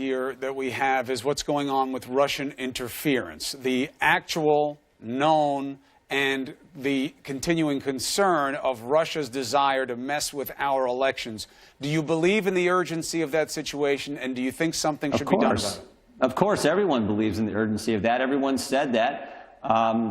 here that we have is what's going on with Russian interference, the actual, known, and the continuing concern of Russia's desire to mess with our elections. Do you believe in the urgency of that situation, and do you think something should be done about it? Of course, everyone believes in the urgency of that. Everyone said that.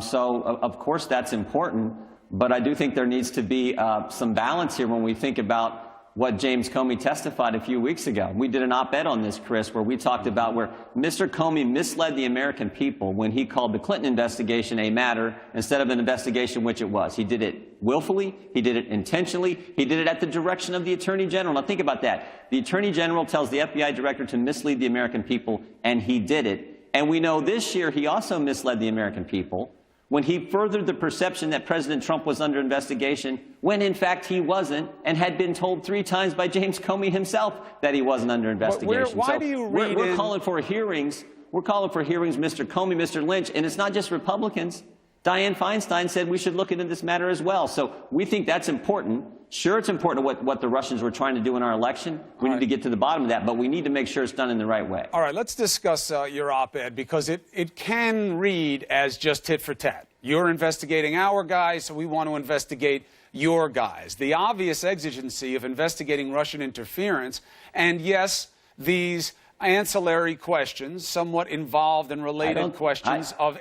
So, of course, that's important. But I do think there needs to be some balance here when we think about what James Comey testified a few weeks ago. We did an op-ed on this, Chris, where we talked about where Mr. Comey misled the American people when he called the Clinton investigation a matter instead of an investigation, which it was. He did it willfully. He did it intentionally. He did it at the direction of the Attorney General. Now, think about that. The Attorney General tells the FBI director to mislead the American people, and he did it. And we know this year he also misled the American people when he furthered the perception that President Trump was under investigation, when in fact he wasn't, and had been told 3 times by James Comey himself that he wasn't under investigation. Why do you read we're calling for hearings. We're calling for hearings, Mr. Comey, Mr. Lynch, and it's not just Republicans. Dianne Feinstein said we should look into this matter as well. So we think that's important. Sure, it's important what the Russians were trying to do in our election. We need to get to the bottom of that, but we need to make sure it's done in the right way. All right, let's discuss your op-ed, because it can read as just tit for tat. You're investigating our guys, so we want to investigate your guys. The obvious exigency of investigating Russian interference, and yes, these ancillary questions, somewhat involved and related questions of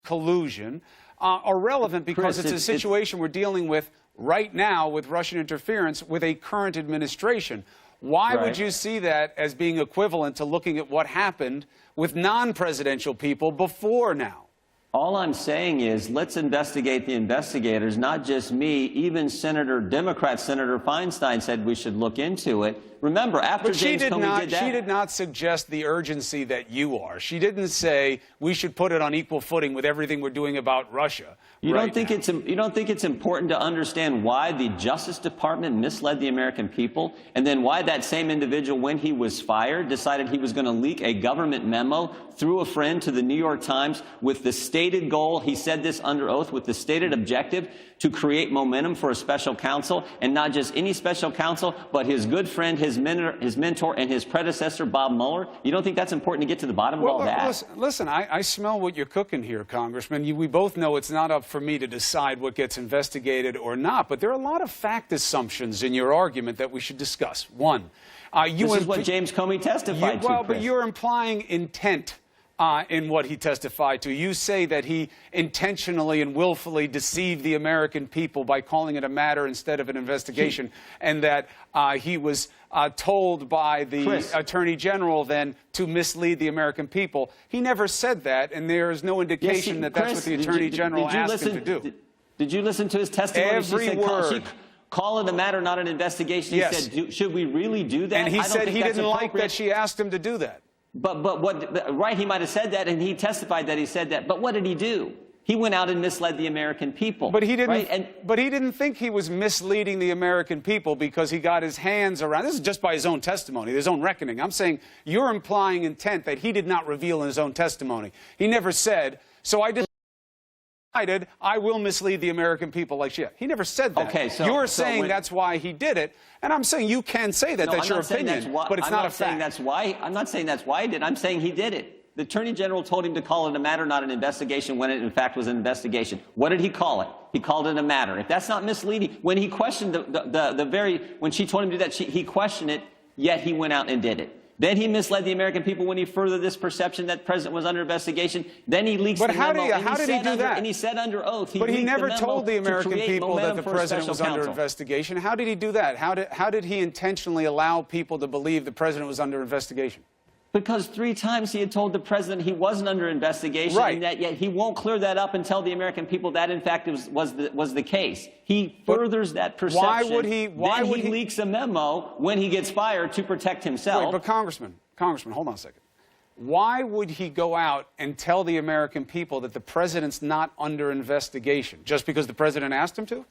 collusion, are relevant because Chris, it's a situation we're dealing with right now with Russian interference with a current administration. Why would you see that as being equivalent to looking at what happened with non-presidential people before now? All I'm saying is let's investigate the investigators, not just me. Even Democrat Senator Feinstein said we should look into it. Remember, after James Comey did that... She did not suggest the urgency that you are. She didn't say we should put it on equal footing with everything we're doing about Russia. You don't think it's important to understand why the Justice Department misled the American people, and then why that same individual, when he was fired, decided he was going to leak a government memo through a friend to the New York Times with the stated goal, he said this under oath, with the stated objective to create momentum for a special counsel, and not just any special counsel, but his good friend, his mentor, and his predecessor, Bob Mueller? You don't think that's important to get to the bottom of all that? Listen, I smell what you're cooking here, Congressman. We both know it's not up for me to decide what gets investigated or not, but there are a lot of fact assumptions in your argument that we should discuss. One, this is what James Comey testified to, Well, Chris. but you're implying intent in what he testified to. You say that he intentionally and willfully deceived the American people by calling it a matter instead of an investigation, and that he was told by the Attorney General then to mislead the American people. He never said that, and there is no indication that that's what the Attorney General asked him to do. Did you listen to his testimony? Every word. Call it a matter, not an investigation. Yes. He said, should we really do that? And he said he didn't like that she asked him to do that. But he might have said that, and he testified that he said that. But what did he do? He went out and misled the American people. But he didn't. But he didn't think he was misleading the American people because he got his hands around. This is just by his own testimony, his own reckoning. I'm saying you're implying intent that he did not reveal in his own testimony. He never said, "So I decided I will mislead the American people like she." He never said that. Okay, so you're saying that's why he did it, and I'm saying you can say that. That's your opinion, but it's not a fact. I'm not saying that's why he did it. I'm saying he did it. The Attorney General told him to call it a matter, not an investigation, when it in fact was an investigation. What did he call it? He called it a matter. If that's not misleading, when he questioned when she told him to do that, he questioned it, yet he went out and did it. Then he misled the American people when he furthered this perception that the president was under investigation. Then he leaks the memo. But how did he do that? And he said under oath. But he never told the American people that the president was under investigation. How did he do that? How did he intentionally allow people to believe the president was under investigation? Because 3 times he had told the president he wasn't under investigation, and that yet he won't clear that up and tell the American people that in fact was the case. He furthers that perception. Why would he leaks a memo when he gets fired to protect himself. Wait, but Congressman, hold on a second. Why would he go out and tell the American people that the president's not under investigation? Just because the president asked him to?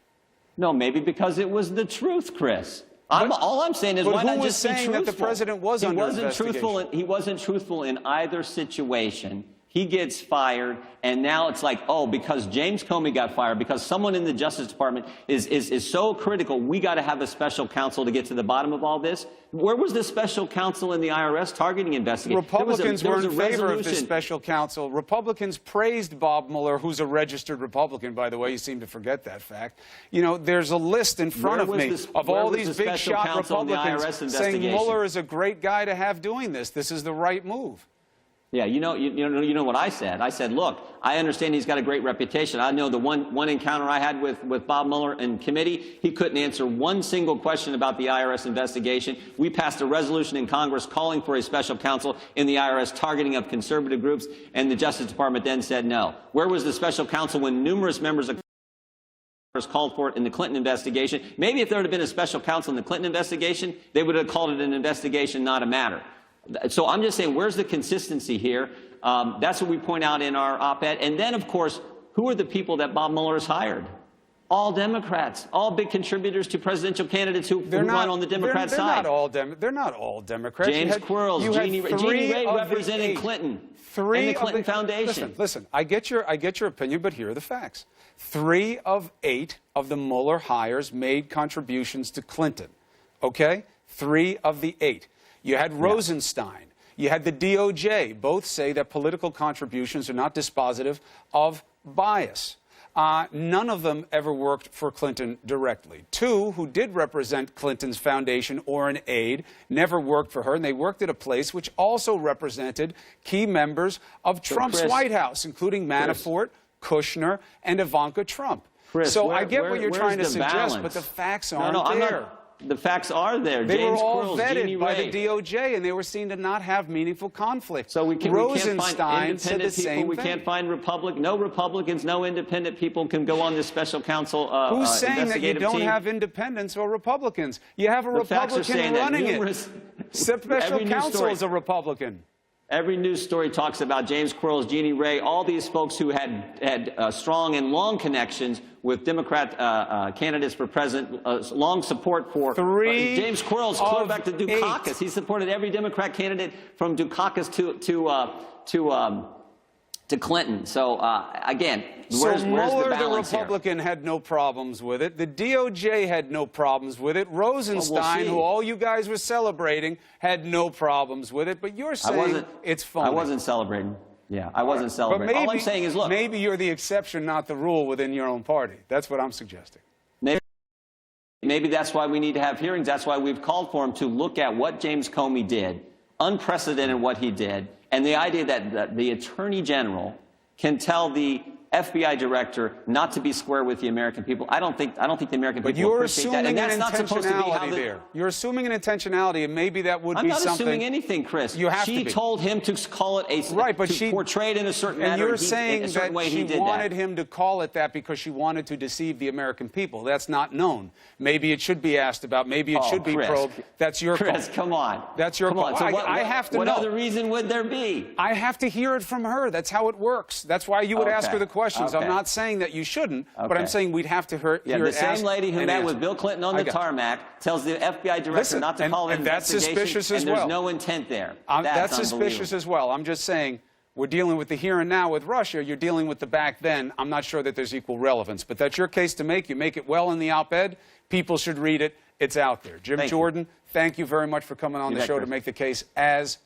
No, maybe because it was the truth, Chris. All I'm saying is, why not just be truthful? That the president was under investigation? He wasn't truthful in either situation. He gets fired, and now it's like, oh, because James Comey got fired, because someone in the Justice Department is so critical, we got to have a special counsel to get to the bottom of all this. Where was the special counsel in the IRS targeting investigation? Republicans were in favor of this special counsel. Republicans praised Bob Mueller, who's a registered Republican, by the way. You seem to forget that fact. You know, there's a list in front of me of all these big shot Republicans saying Mueller is a great guy to have doing this. This is the right move. Yeah, you know what I said. I said, look, I understand he's got a great reputation. I know the one encounter I had with Bob Mueller in committee, he couldn't answer one single question about the IRS investigation. We passed a resolution in Congress calling for a special counsel in the IRS targeting of conservative groups, and the Justice Department then said no. Where was the special counsel when numerous members of Congress called for it in the Clinton investigation? Maybe if there had been a special counsel in the Clinton investigation, they would have called it an investigation, not a matter. So I'm just saying, where's the consistency here? That's what we point out in our op-ed. And then, of course, who are the people that Bob Mueller has hired? All Democrats, all big contributors to presidential candidates who run on the Democrat side. They're not all Democrats. James Quarles, Jeannie Ray representing Clinton and the Clinton Foundation. Listen, I get your opinion, but here are the facts. 3 of 8 of the Mueller hires made contributions to Clinton. Okay? 3 of the 8. You had Rosenstein. You had the DOJ. Both say that political contributions are not dispositive of bias. None of them ever worked for Clinton directly. 2 who did represent Clinton's foundation or an aide never worked for her, and they worked at a place which also represented key members of Trump's White House, including Manafort, Kushner, and Ivanka Trump. So I get what you're trying to suggest, but the facts aren't there. The facts are there. They James were all Quarles, vetted by the DOJ, and they were seen to not have meaningful conflict. So we can't find Rosenstein said the same we thing. can't find no Republicans, no independent people can go on this special counsel Who's saying that you don't team? have independents or Republicans? You have a Republican running it. Special counsel is a Republican. Every news story talks about James Quarles, Jeannie Ray, all these folks who had strong and long connections with Democrat candidates for president, long support for James Quarles, clear back to Dukakis. He supported every Democrat candidate from Dukakis to Clinton. So, again, where's Mueller, the balance the Republican, had no problems with it. The DOJ had no problems with it. Rosenstein, who all you guys were celebrating, had no problems with it. But you're saying it's phony. I wasn't celebrating. Yeah, I wasn't celebrating. But maybe, all I'm saying is, look. Maybe you're the exception, not the rule within your own party. That's what I'm suggesting. Maybe that's why we need to have hearings. That's why we've called for him to look at what James Comey did, unprecedented what he did, and the idea that the Attorney General can tell the FBI director not to be square with the American people. I don't think the American people appreciate that. And that's not supposed to be how there. You're assuming an intentionality, and maybe that would be something. I'm not assuming anything, Chris. She told him to call it to portray it in a certain manner. And you're saying that she wanted him to call it that because she wanted to deceive the American people. That's not known. Maybe it should be asked about. Maybe it should be probed. That's your call. Chris, come on. That's your call. So I have to know. What other reason would there be? I have to hear it from her. That's how it works. That's why you would ask her the questions. I'm not saying that you shouldn't, but I'm saying we'd have to hear it the same lady who met with Bill Clinton on the tarmac tells the FBI director not to call it an investigation, that's suspicious as well. well. There's no intent there. That's suspicious as well. I'm just saying we're dealing with the here and now with Russia. You're dealing with the back then. I'm not sure that there's equal relevance, but that's your case to make. You make it well in the op-ed. People should read it. It's out there. Jim Jordan, thank you very much for coming on the show to make the case as